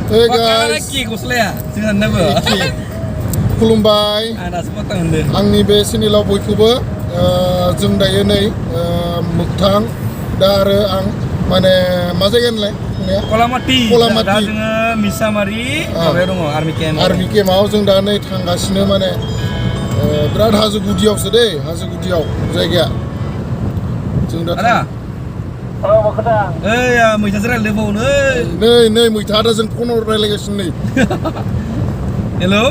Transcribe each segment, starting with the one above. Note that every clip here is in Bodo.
Hey guys, खुलुमबाय आंनि बे चेनेलाव बयखौबो जों दायो नै मोगथां दा आरो आं माने मा जायगानिलाय कलामाटी दा जोङो मिसामारि माबायाव दङ आर्मि केम्पआव जों दा नै थांगासिनो माने बिराद हाजो गुदियावसो दै हाजो गुदियाव जायगाया जों दा ओइ मैथाजों रायलायबावनो नै मैथा दा जों फनाव रायलायगासिनो नै हेलौ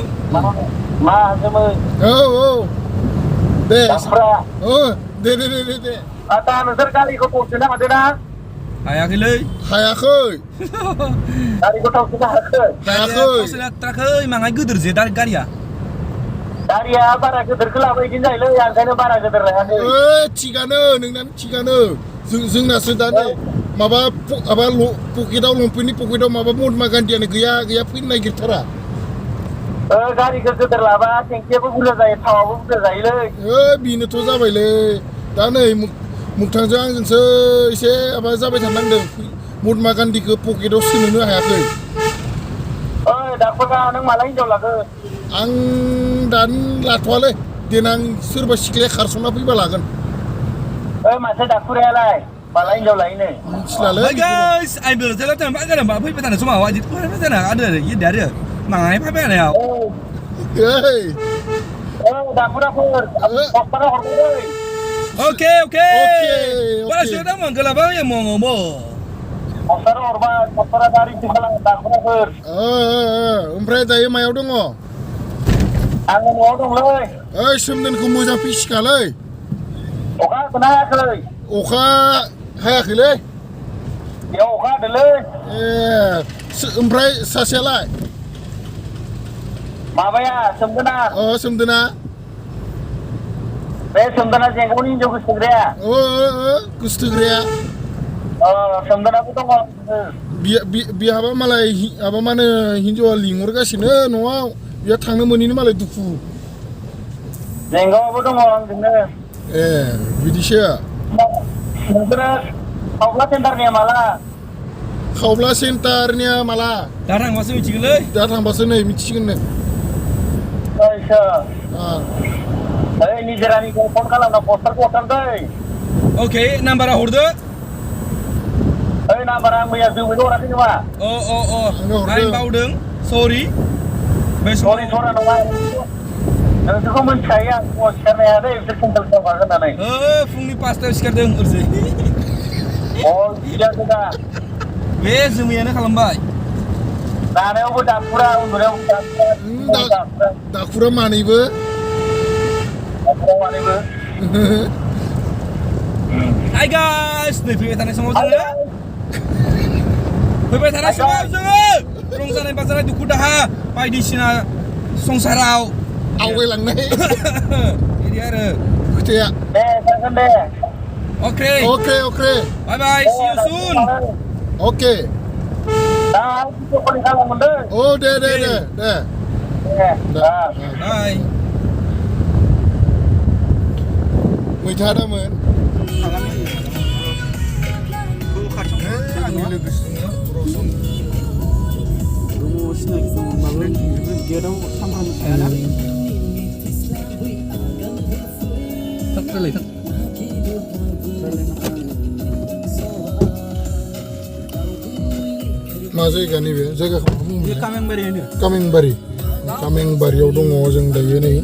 मा जोमै औ दे दे आदा नोंसोर गारिखौ थौसोनो हादोंना हायाखैलै गारिखौ थौसोनो हाथाराखै माङाय गोदोर जे गारिया बारा गोदोरखौ लाबो बिदिनो जायोलै ओंखायनो बारा गोदोर लायाखै थिगानो नोंनानो थिगानो जोंनासो दा नै माबा पकेटाव लंपेन्टनि पकेटाव माबा महात्मा गान्धीयानो गैया फैनो नागिरथारा गारिखौ गोदोर लाबा टेंकियाबो बुरजा जायो थावाबो बुरजा जायोलै बेनोथ' जाबायलै दा नै मुगथांजों आंजोंसो एसे माबा जाबाय थानांदों महात्मा गान्धीखौ पकेटाव सोनोनो हायाखै दाखुरा नों माला हिनजाव लागोन आं दानो लाथ'वालै देनां सोरबा सिख्लाया खारस'ना फैबा लागोन माथो दाखुरायालाय माला हिनजाव लायोनो मिथिलालै guys I'm the jalan tempat kan mbak fai petana semua wajib kau petana ada ya ada mangai fai petana ya दाखुराफोर पस्टाराव हरबाय oke बारा सुदा मन गलाबा या मंगो पस्टाराव हरबाय पस्टारा गारि खालाम दाखुराफोर ओमफ्राय दायो मायाव दङ आङो न'आव दंलै सोमदोनखौ मोजां फिसिखालै अखा हागोना हायाखै अखा हायाखैलै बेयाव अखा हादोंलै ओमफ्राय सासेयालाय माबाया सोमदोना बे सोमदोना जेंगावनि हिनजाव गोसोथोग्राया गोसोथोग्राया सोमदोनाबो दङ बिहाबा मालाय माबा मा होनो हिनजावा लिंहरगासिनो न'आव बिहा थांनो मोनैनि मालाय दुखु जेंगावाबो दङ आंजोंनो बिदिसो नोंसोरो खावब्ला सेन्टारनिया माला खावब्ला सेन्टारनिया माला दा थांबासो मिथिगोनलै दा थांबासो नै मिथिसिगोन नो निजेरानिखौ फन खालामना पस्टारखौ हरथारदै ओके नाम्बारा हरदो नाम्बारा आं मैया जोबैनो हराखै नामा आं बावदों सरि सरा नङा नोंसोरखौ मिथिखायो आं फुङाव सिखारनो हाया दै बिसोर सेन्टार खालामगोन होननानै फुंनि 5टायाव सिखारदों ओरैजाय बिदियासो दा बे जोमैयानो खालामबाय जानायावबो दाखुरा उन्दुनायावबो दाखुरा मानैबो Hai guys, नै फैबाय थानाय समाव जोङो रंजानाय बाजानाय दुखु दाहा बायदिसिना संसाराव आवगायलांनाय बिदि आरो खोथाया दे जागोन दे okay bye bye see you soon okay दा भिडिअ कलिं खालामगोन दै दे बाय मैथा दामोन आंनि लोगोजों रसन गेटआव सामफ्रामबो थायाना मा जायगा नैबे जायगाखौ कामेंबारियाव दङ जों दायो नै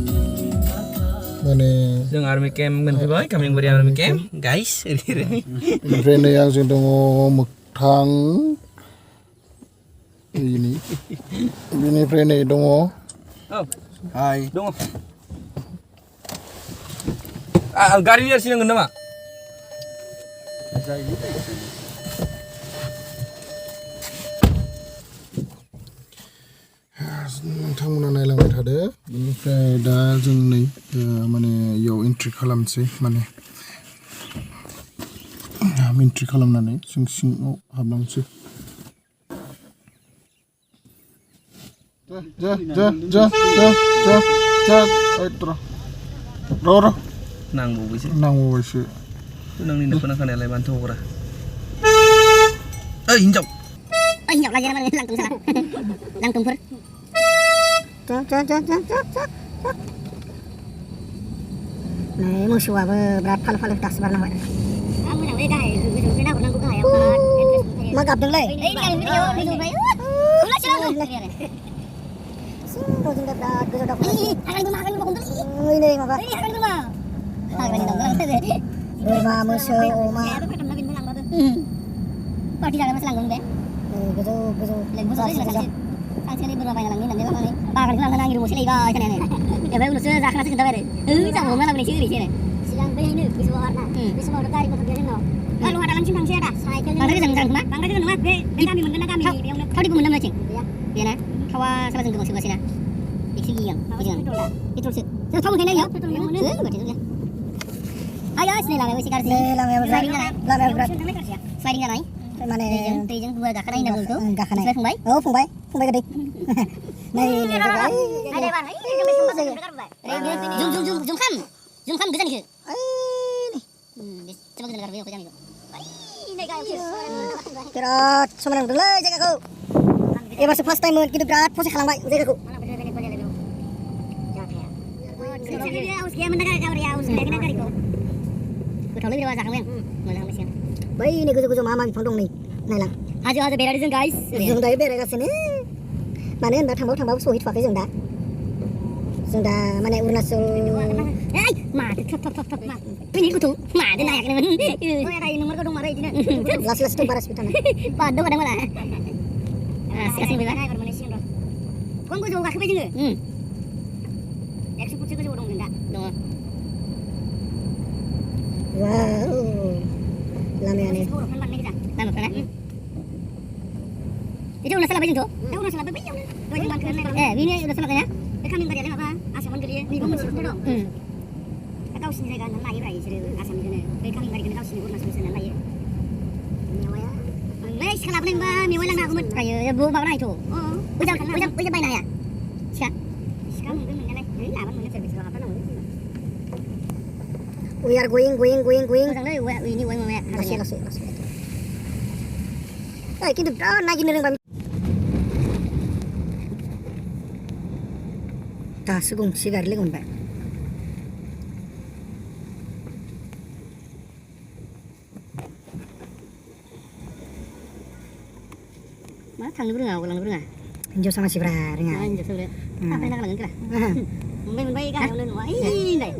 माने जों आर्मि केम्प मोनफैबाय कामेंबारि आर्मि केम्प गाइस ओमफ्राय नै आंजों दङ मोगथां बेनिफ्राय नै दङ हाय दङ गारिनि आरसि नांगोन नामा नोंथांमोना नायलांबाय थादो बेनिफ्राय दा जों नै माने इयाव एन्ट्रि खालामसै माने एन्ट्रि खालामनानै जों सिङाव हाबलांसै नांबावबायसो नोंनि खोनाखानायालाय मानोथो हरा ओइ हिनजाव Ôi nhọc là gì mà lăng tùng sao? Lăng tùng phır. Cak. Này musuhaबो बिराद फालो दासो बारना होबाय आं मोजां बै गाहाय गोजौनिफ्राय नाहरनांगौ गाहायाव मा गाबदोंलै ओइ गाहाय गोजौनिफ्राय जों दा बिराद गोजौ दावखोनाय हाग्रानि बोरमा हमदोंलै नै माबा हाग्रानि बोरमा बोरमा मोसौ अमा पार्टि जागोन मासो लांगोन बे गोजौ सानसेखालि बोरमा बायना लांनो होननानै लांनानै बागानखौ लांनानै आंनि रुमावसो लायबाय थानायानो ओमफ्राय उनावसो जाखानासो खोन्थाबाय आरो जाबाव हमना लाबोनायसो ओरैसो सिगां बैहायनो गोजौआव आरोना बे समाव गारि मथर गैया जोंनाव लहा दालांसिम थांसै आदा साइकेल बांद्राय गोजान खोमा बांद्राय गोजान नङा बे गामि मोनगोन ना गामि बेयावनो थावदिबो मोनदों नाथिं गैयाना थावा साला जों गोबां सोगासिना एकसो गियां पेट्रलसो जों थाव मोनखायो ना पेट्रल मोनो आयो सिनै लामायाव एसे गाज्रि लामायाव स्लाइडिं जानाय माने दैजों गुवार गाखोनाय होनना बुङो बेखौ गाखोनाय फंबाय औ फंबाय गोदै नै जुमखाम गोजाननिखो बेसेबां गोजान गारबाय अखा जामिखौ बिराद समायना नुदोंलै जायगाखौ एबारसो फार्स्ट टाइममोन खिन्थु बिराद फसाय खालामबाय जायगाखौ गोथावलै बिराद जाखांबाय आं मोजां मोनसिगोन बै नै गोजौ मा बिफां दं नै नायलां हाजो बेरायदों जों गाइस जों दायो बेरायगासिनो मानो होनबा थांबाबो सहैथ'वाखै जों दा माने अरुणाचल ओइ माथो थप फैनि गथ' मादो नायाखैमोन ओइ आदा नंमारगौ दं मारो इदिनो लासै दं बारा स्पिड थाना बारदों माला सिगां फैबाय ड्राइभार मोननाय सिगां खम गोजौआव गाखोबाय जोङो 100 फुटसो गोजौआव दं जों दा दङ वाव लामायानो लामाफ्रा itu udah salah bajing tuh udah salah bajing bajing bangkeran ini udah salah kayaknya kami nggak ada apa asaman gede nih bangun sih dong kau sini saya kan lagi berani sih asam itu nih kami nggak kau sini urus masuk sana lagi nyawa ya guys kenapa nih mbak nyawa lang aku kayak ya bu bawa itu udah bayar ya sekarang mungkin mengenai ini lawan mengenai servis apa namanya we are going ini masih kita naik ini ring Sugung sigar legon ba ma thằng nó ngào hinjo sama si bra ringa hinjo sore apa nak langan kira men bay ga lên wai này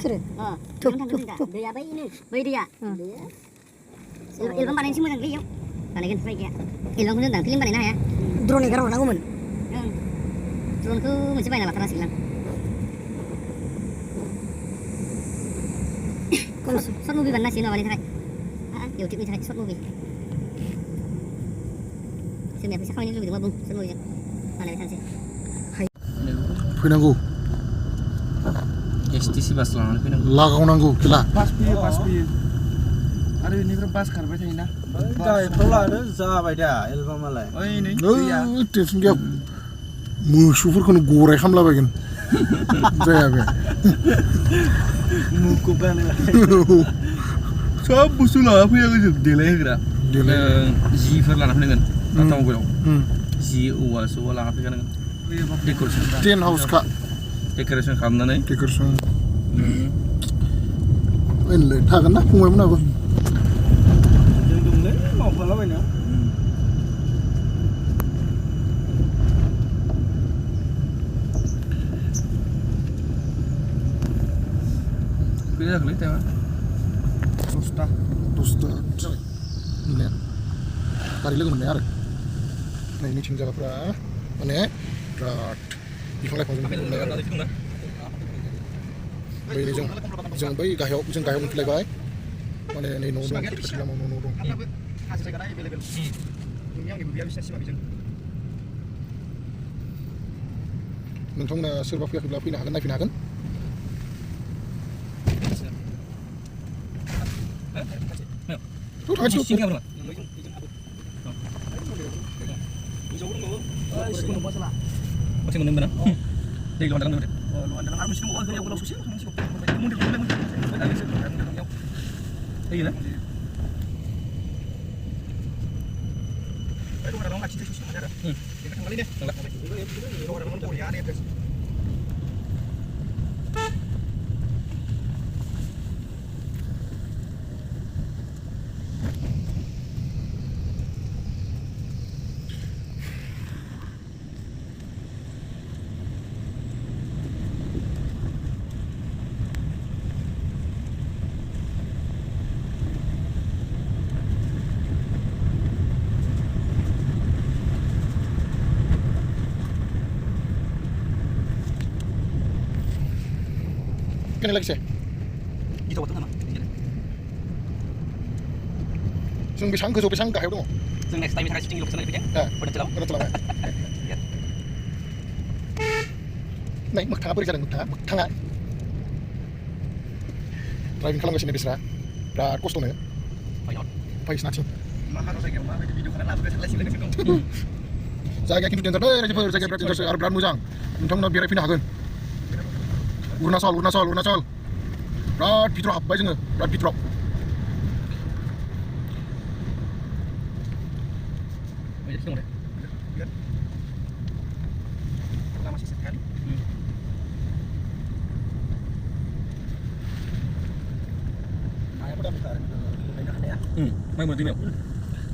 sure tuh dia bay ini bay dia ilmu panen sih mudah gaya panen kan baik ya ilmu mudah film panen ya drone karo nangu men drone ku mesti bayar lah silang kon short movie banna sih no balik YouTube ni short movie sini bisa kau ini lebih mabung short movie mana bisa sih फैनांगौ STC बास लानानै फैनांगौ लागावनांगौ खेला बास फैयो आरो बेनिफ्राय बास खारबाय थायोना गायफ्राव लानो जाबाय दा एलबामालाय ओइ नै टेनसन गैया मोसौफोरखौनो गराय खामलाबायगोन जाया बे मुखुब गानो सब बुस्थु लाना फैनांगौ जों देलायहोग्रा जिफोर लाना फैनांगोन टाटा मबाइलाव जि औवा लाना फैनांगोन डेक'रेसन टेन हाउस का डेक'रेसन खालामनानै डेक'रेसन ओइनोलै थागोन ना फंबायमोनाबो जों दंलै मावफालाबायना बेनो जागोनलै टाइमा 10ता मिनिट गारि लोगो मोननाय आरो नै मिथिं जायगाफ्रा माने बिराद बिफां लाइफांजों बुंफबनाय आरो बैनि जों बै गाहायाव मोनफैलायबाय माने नै न' दं खाथि लामायाव न' दं नोंथांमोना सोरबा फैयाखैब्ला फैनो हागोन नायफैनो हागोन Macam mana benar? Dia luar dalam dia. Luar dalam harus semua orang yang pulau sosial sama sikap. Mundur. Iya lah. Kena lagi sih. Gitu waktu nama. Sung pisang ke pisang gak dong. So next time kita syuting di sana itu ya. Nah, Pada celau. kena telah. Naik mak tangga beri jalan mak tangga. Driving kalang kesini bisa. Berat kos tuh nih. Pais nasi. Jaga kintu jantar deh, jaga berat jantar arab berat mujang. Untung na biar pindah hagen. Urna sol. Berat pitrop, baik je berat pitrop. Masih sekali. Mai mau timnya.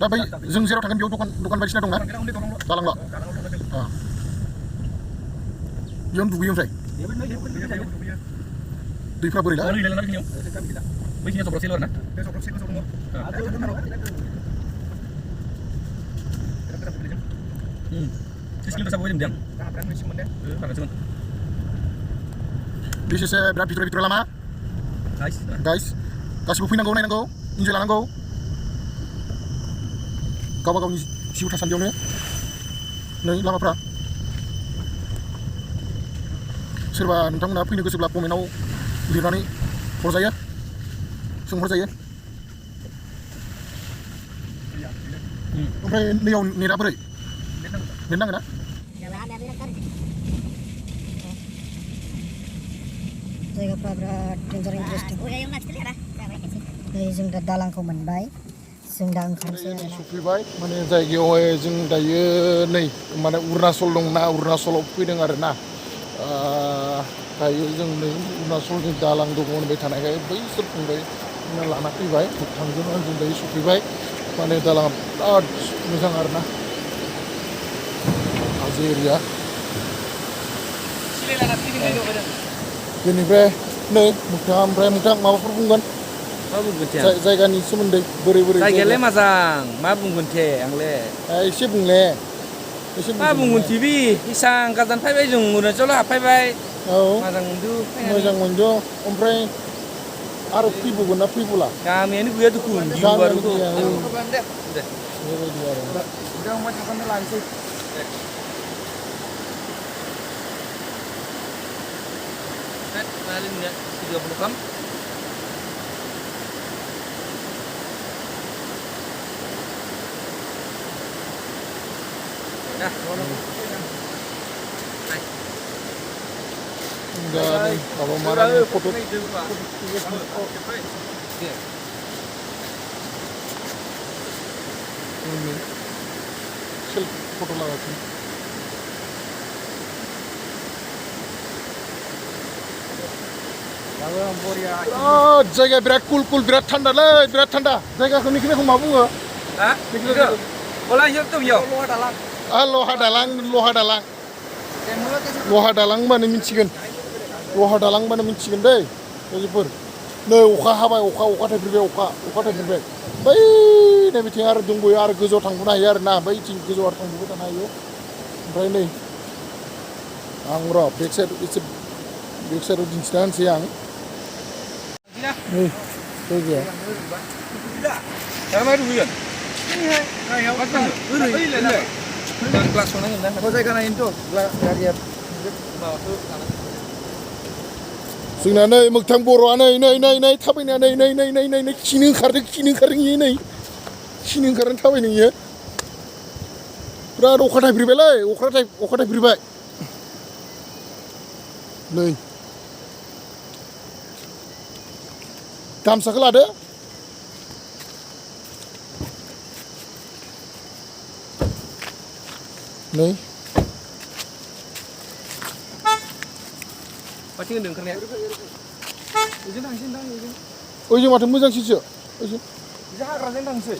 Tapi zeng zero tangan biau dukan baik sini dong na. Dalang lo. Ah. Yon du yon fai. Di pra beri lah. Boleh dalam lagi ni. Baik ni sobrang silver na. Sisi kita sabu jam. Di sisi berat pitrop lama. Guys, kasih bukti nanggo, injil nanggo. Kau ni siu tasan dia ni lama pra. Serba nentang na punya sebelah pemenau dirani Horzaya, sung Horzaya. Oke, ni apa ni? Nendang na? Jaga berat danger interesting. जों दा दालांखौ मोनबाय जों दा ओंखारसै सफैबाय माने जायगायावहाय जों दायो नै माने अरुणाचल दंना अरुणाचलाव फैदों आरोना दायो जों नै अरुणाचलनि दालां दङ होनबाय थानायखाय बैसोर फंबाय लाना फैबाय थांजों आंजों दायो सफैबाय माने दालाङा बिराद मोजां आरोना हाजो एरिया बेनिफ्राय नै मोगथां माबाफोर बुंगोन मा बुंगोन ते जायगानि सोमोन्दै बोरै जायगायालाय मोजां मा बुंगोन ते आंलाय एसे बुंले मा बुंगोन टिभि इसां गोजान फैबाय जों अरुणाचलाव हाबफैबाय औ मोजां मोनदो ओमफ्राय आरो फैबावगोन ना फैबावला गामियानो गैया दुखुन गामियानो दे गैया दे बेबायदि आरो उdah umat akan langsung. Kenalin ya 30 kam. Dah, enggak kalau marah foto ini selfie foto लगाती जायगा बिराद कुल बिराद थान्दालै बिराद थान्दा जायगाखौ निखिनिखौ मा बुङो हा गला हिर तो बियो लहा दालां होनबानो मिथिगोन लहा दालां होनबानो मिथिगोन दै लोगोफोर नै अखा हाबाय अखा थाइफ्रिबाय बै नै बिथिं आरो दंबोयो आरो गोजौआव थांबोनो हायो आरो ना बैथिं गोजौआव थांबोबाय थानो हायो ओमफ्राय नै आं र' बेक साइडआव दिन्थिना होनोसै आं नै जायगाया Sama dulu ya. Kelas mana ini? Apa saya kena itu? Lihat. जोंना नै मोगथां बर'आ नै थाबायना नै खिनो ओंखारदों इयो नै खिनो ओंखारदों थाबायनो इयो बिराद अखा थाइफ्रिबायलै अखा थाइफ्रिबाय नै गामसाखौ लादो नै माथिं होनदों ओंखारनाया ओजों थांसै नोंथां ओजों ओइजों माथो मोजांसिनसो ओइजों हाग्राजों थांसै